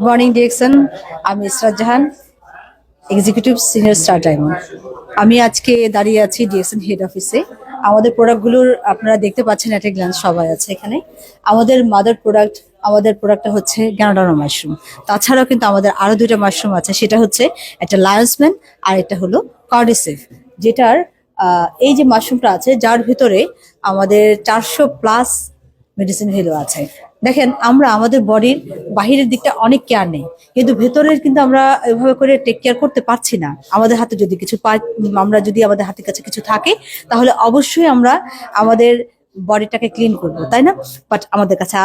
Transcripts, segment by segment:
Morning direction. আমি ইসরাত জাহান, executive senior star diamond. আমি আজকে দাঁড়িয়ে আছি ডিরেকশন হেড অফিসে। আমাদের প্রোডাক্টগুলোর আপনারা দেখতে পাচ্ছেন একটা গ্ল্যান্স সবাই আছে এখানে। আমাদের প্রোডাক্টটা হচ্ছে গ্যানোডার্মা মাশরুম। তাছাড়াও কিন্তু আমাদের আরো দুইটা মাশরুম আছে, সেটা হচ্ছে একটা লায়ন্সম্যান আর একটা হলো কর্ডিসেভ, যেটার এই যে মাশরুমটা আছে যার ভিতরে আমাদের 400+ মেডিসিন ভ্যালু আছে। দেখেন, আমরা আমাদের বডির বাহিরের দিকটা অনেক কেয়ার নেই, কিন্তু ভেতরের কিন্তু আমরা এভাবে করে টেক কেয়ার করতে পারছি না। আমাদের হাতে যদি কিছু পাই, আমরা যদি আমাদের হাতের কাছে কিছু থাকে, তাহলে অবশ্যই আমরা আমাদের বডিটাকে ক্লিন করব, তাই না? বাট আমাদের কাছে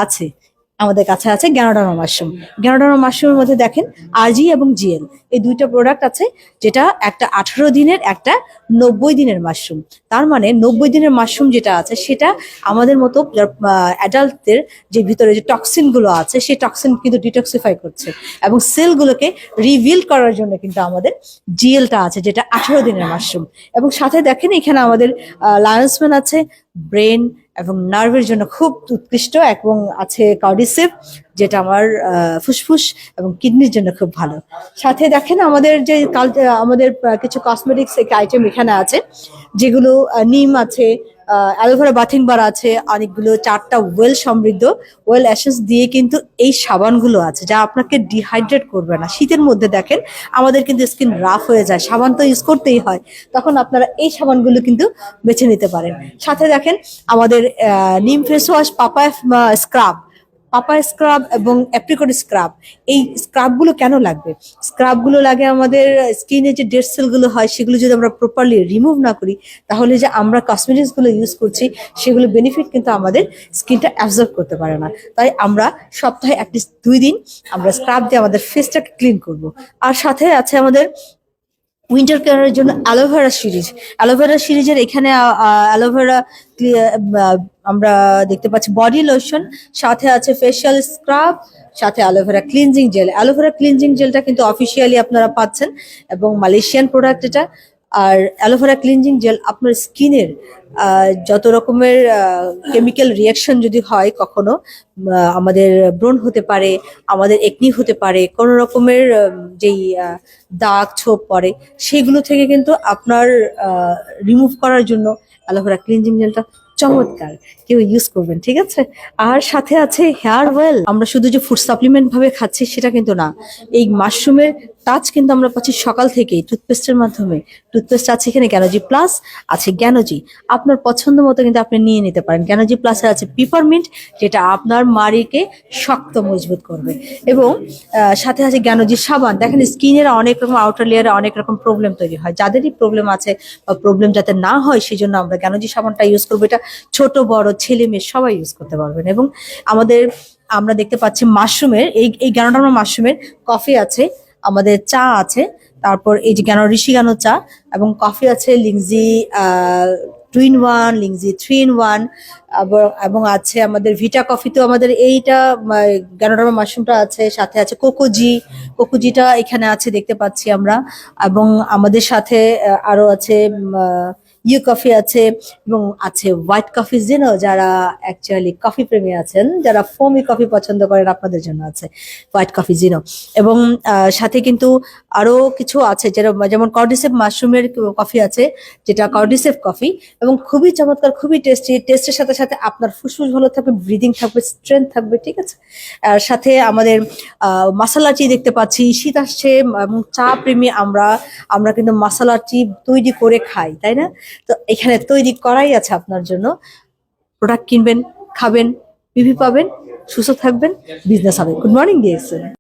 আছে গ্যানোডার্মা মাশরুম। গ্যানোডার্মা মাশরুমের মধ্যে দেখেন আরজি এবং জিএল, এই দুইটা প্রোডাক্ট আছে, যেটা একটা 18 দিনের, একটা 90 দিনের মাশরুম। তার মানে 90 দিনের মাশরুম যেটা আছে সেটা আমাদের মতো অ্যাডাল্টদের যে ভিতরে যে টক্সিন গুলো আছে সেই টক্সিন কিন্তু ডিটক্সিফাই করছে, এবং সেলগুলোকে রিভিল করার জন্য কিন্তু আমাদের জিএলটা আছে, যেটা 18 দিনের মাশরুম। এবং সাথে দেখেন এখানে আমাদের লায়ন্সম্যান আছে, ব্রেন এবং নার্ভের জন্য খুব উৎকৃষ্ট, এবং আছে কর্ডিসেভ, যেটা আমার ফুসফুস এবং কিডনির জন্য খুব ভালো। সাথে দেখেন আমাদের যে আমাদের কিছু কসমেটিক্স আইটেম এখানে আছে, যেগুলো নিম আছে, অ্যালোভেরা বাথিং বার আছে, অনেকগুলো 4টা ওয়েল সমৃদ্ধ ওয়েল অ্যাসেন্স দিয়ে কিন্তু এই সাবানগুলো আছে, যা আপনাকে ডিহাইড্রেট করবে না। শীতের মধ্যে দেখেন আমাদের কিন্তু স্কিন রাফ হয়ে যায়, সাবান তো ইউজ করতেই হয়, তখন আপনারা এই সাবানগুলো কিন্তু বেছে নিতে পারেন। সাথে দেখেন আমাদের নিম ফেস ওয়াশ, পাপায়া স্ক্রাব এবং অ্যাপ্রিকট স্ক্রাব। এই স্ক্রাবগুলো কেন লাগবে? স্ক্রাবগুলো লাগে আমাদের স্কিনে যে ডেড সেলগুলো হয়, সেগুলো যদি আমরা প্রপারলি রিমুভ না করি, তাহলে যে আমরা কসমেটিক্সগুলো ইউজ করছি সেগুলো বেনিফিট কিন্তু আমাদের স্কিনটা অ্যাবজর্ব করতে পারে না। তাই আমরা সপ্তাহে অ্যাটলিস্ট 2 দিন আমরা স্ক্রাব দিয়ে আমাদের ফেসটাকে ক্লিন করব। আর সাথে আছে আমাদের উইন্টার কেয়ারের জন্য অ্যালোভেরা সিরিজের এখানে অ্যালোভেরা আমরা দেখতে পাচ্ছি বডি লোশন, সাথে আছে ফেশিয়াল স্ক্রাব, সাথে অ্যালোভেরা ক্লিনজিং জেলটা কিন্তু অফিসিয়ালি আপনারা পাচ্ছেন, এবং মালয়েশিয়ান প্রোডাক্ট এটা। আর অ্যালোভেরা ক্লিনজিং জেল আপনার স্কিনের যত রকমের কেমিক্যাল রিয়াকশন যদি হয় কখনো, আমাদের ব্রণ হতে পারে, আমাদের একনি হতে পারে, কোনো রকমের যেই দাগ ছোপ পড়ে, সেগুলো থেকে কিন্তু আপনার রিমুভ করার জন্য অ্যালোভেরা ক্লিনজিং জেলটা চমৎকার, কেউ ইউজ করবেন, ঠিক আছে? আর সাথে আছে হেয়ার ওয়েল। আমরা শুধু যে ফুড সাপ্লিমেন্ট ভাবে খাচ্ছি সেটা কিন্তু না, এই মাশরুমের টাচ কিন্তু আমরা পাচ্ছি সকাল থেকেই টুথপেস্টের মাধ্যমে। টুথপেস্ট আছে এখানে জ্ঞানোজি প্লাস, আছে জ্ঞানোজি, আপনার পছন্দ মতো কিন্তু আপনি নিয়ে নিতে পারেন। জ্ঞানোজি প্লাসে আছে পিপারমিন্ট, যেটা আপনার মাড়িকে শক্ত মজবুত করবে, এবং সাথে আছে জ্ঞানোজি সাবান। দেখেন স্কিনের অনেক রকম আউটার লেয়ারে অনেক রকম প্রবলেম তৈরি হয়, যাদেরই প্রবলেম আছে বা প্রবলেম যাতে না হয় সেই জন্য আমরা জ্ঞানোজি সাবানটা ইউজ করবো। এটা ছোট বড় ছেলে মেয়ে সবাই ইউজ করতে পারবেন। এবং আমরা দেখতে পাচ্ছি মাশরুমের এই গ্যানোডার্মা মাশরুমের কফি আছে, আমাদের চা আছে, তারপর এই যে ঋষিগানো চা এবং কফি আছে, লিংজি 2 in 1, লিংজি 3 in 1, এবং আছে আমাদের ভিটা কফি। তো আমাদের এইটা গ্যানোডার্মা মাশরুমটা আছে, সাথে আছে কোকোজিটা এখানে আছে দেখতে পাচ্ছি আমরা, এবং আমাদের সাথে আরো আছে ইউ কফি আছে, এবং আছে হোয়াইট কফি জেনো, যারা অ্যাকচুয়ালি কফি প্রেমী আছেন, যারা ফোমি কফি পছন্দ করেন, আপনাদের জন্য আছে হোয়াইট কফি জেনো। এবং সাথে কিন্তু আরো কিছু আছে, যেমন কর্ডিসেভ মাশরুমের কফি আছে, যেটা কর্ডিসেভ কফি, এবং খুবই চমৎকার, খুবই টেস্টের সাথে সাথে আপনার ফুসফুস ভালো থাকবে, ব্রিদিং থাকবে, স্ট্রেংথ থাকবে, ঠিক আছে? আর সাথে আমাদের মশলা টি দেখতে পাচ্ছি, শীত আসছে এবং চা প্রেমী আমরা কিন্তু মশলা টি তৈরি করে খাই, তাই না? তো এখানে তৈরি করাই আছে আপনার জন্য। প্রোডাক্ট কিনবেন, খাবেন, পিভি পাবেন, সুস্থ থাকবেন, বিজনেস হবে। Good morning deer.